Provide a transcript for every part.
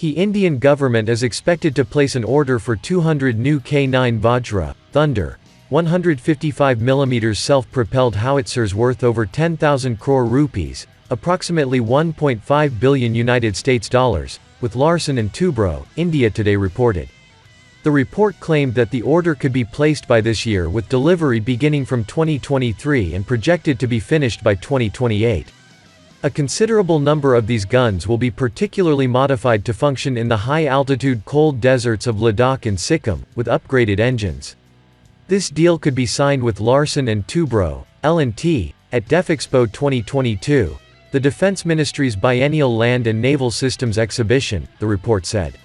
The Indian government is expected to place an order for 200 new K-9 Vajra, Thunder, 155mm self-propelled howitzers worth over 10,000 crore rupees, approximately $1.5 billion United States dollars, with Larsen Toubro, India Today reported. The report claimed that the order could be placed by this year with delivery beginning from 2023 and projected to be finished by 2028. A considerable number of these guns will be particularly modified to function in the high-altitude cold deserts of Ladakh and Sikkim, with upgraded engines. This deal could be signed with Larsen Toubro, L&T, at Defexpo 2022, the Defense Ministry's biennial land and naval systems exhibition, the report said.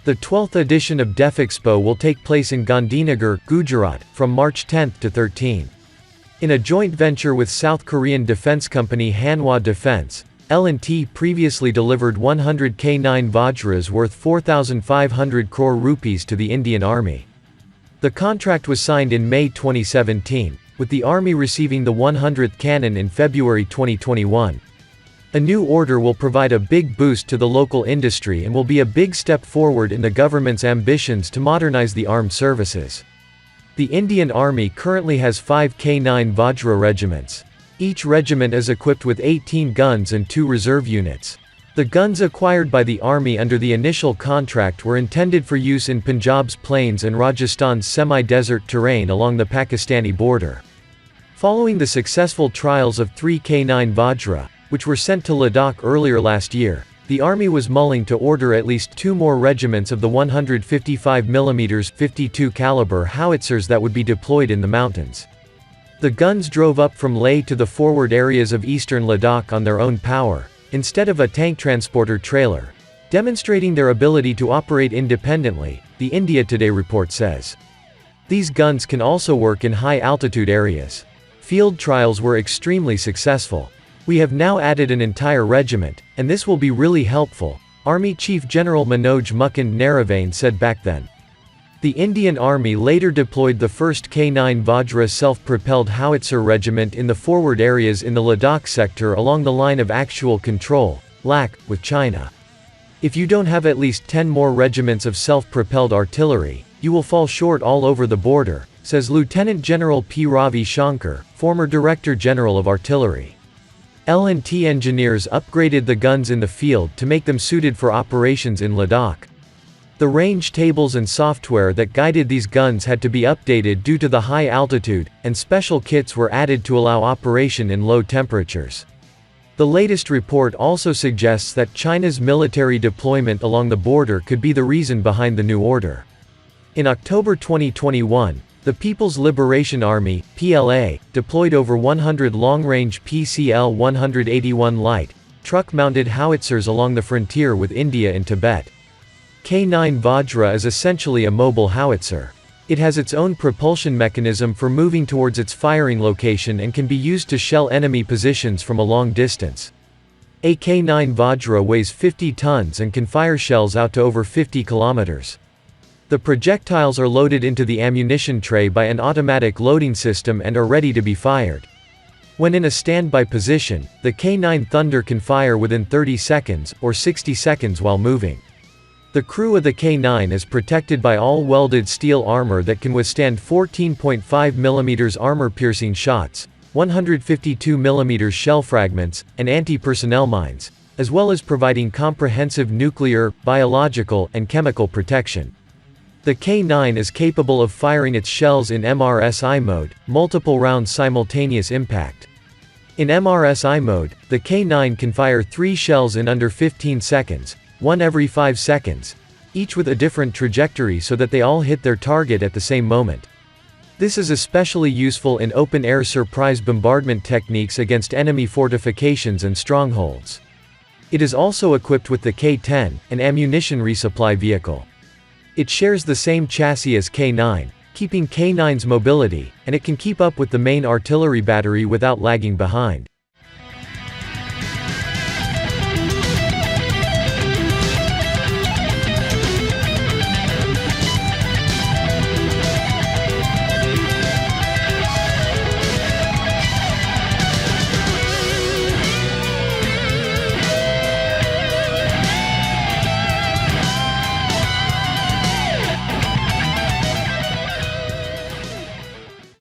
The 12th edition of Defexpo will take place in Gandhinagar, Gujarat, from March 10 to 13. In a joint venture with South Korean defense company Hanwha Defense, L&T previously delivered 100 K-9 Vajras worth 4,500 crore rupees to the Indian Army. The contract was signed in May 2017, with the Army receiving the 100th cannon in February 2021. A new order will provide a big boost to the local industry and will be a big step forward in the government's ambitions to modernize the armed services. The Indian Army currently has 5 K-9 Vajra regiments. Each regiment is equipped with 18 guns and 2 reserve units. The guns acquired by the Army under the initial contract were intended for use in Punjab's plains and Rajasthan's semi-desert terrain along the Pakistani border. Following the successful trials of 3 K-9 Vajra, which were sent to Ladakh earlier last year, the Army was mulling to order at least 2 more regiments of the 155mm 52 caliber howitzers that would be deployed in the mountains. The guns drove up from Leh to the forward areas of eastern Ladakh on their own power, instead of a tank transporter trailer, demonstrating their ability to operate independently, the India Today report says. These guns can also work in high-altitude areas. Field trials were extremely successful. We have now added an entire regiment, and this will be really helpful, Army Chief General Manoj Mukund Naravane said back then. The Indian Army later deployed the first K-9 Vajra self-propelled howitzer regiment in the forward areas in the Ladakh sector along the line of actual control, LAC, with China. If you don't have at least 10 more regiments of self-propelled artillery, you will fall short all over the border, says Lieutenant General P. Ravi Shankar, former Director General of Artillery. L&T engineers upgraded the guns in the field to make them suited for operations in Ladakh. The range tables and software that guided these guns had to be updated due to the high altitude, and special kits were added to allow operation in low temperatures. The latest report also suggests that China's military deployment along the border could be the reason behind the new order. In October 2021, the People's Liberation Army, PLA, deployed over 100 long-range PCL-181 light, truck-mounted howitzers along the frontier with India and Tibet. K-9 Vajra is essentially a mobile howitzer. It has its own propulsion mechanism for moving towards its firing location and can be used to shell enemy positions from a long distance. A K-9 Vajra weighs 50 tons and can fire shells out to over 50 kilometers. The projectiles are loaded into the ammunition tray by an automatic loading system and are ready to be fired. When in a standby position, the K-9 Thunder can fire within 30 seconds, or 60 seconds while moving. The crew of the K-9 is protected by all-welded steel armor that can withstand 14.5mm armor-piercing shots, 152mm shell fragments, and anti-personnel mines, as well as providing comprehensive nuclear, biological, and chemical protection. The K-9 is capable of firing its shells in MRSI mode, multiple round simultaneous impact. In MRSI mode, the K-9 can fire 3 shells in under 15 seconds, one every 5 seconds, each with a different trajectory so that they all hit their target at the same moment. This is especially useful in open-air surprise bombardment techniques against enemy fortifications and strongholds. It is also equipped with the K-10, an ammunition resupply vehicle. It shares the same chassis as K-9, keeping K-9's mobility, and it can keep up with the main artillery battery without lagging behind.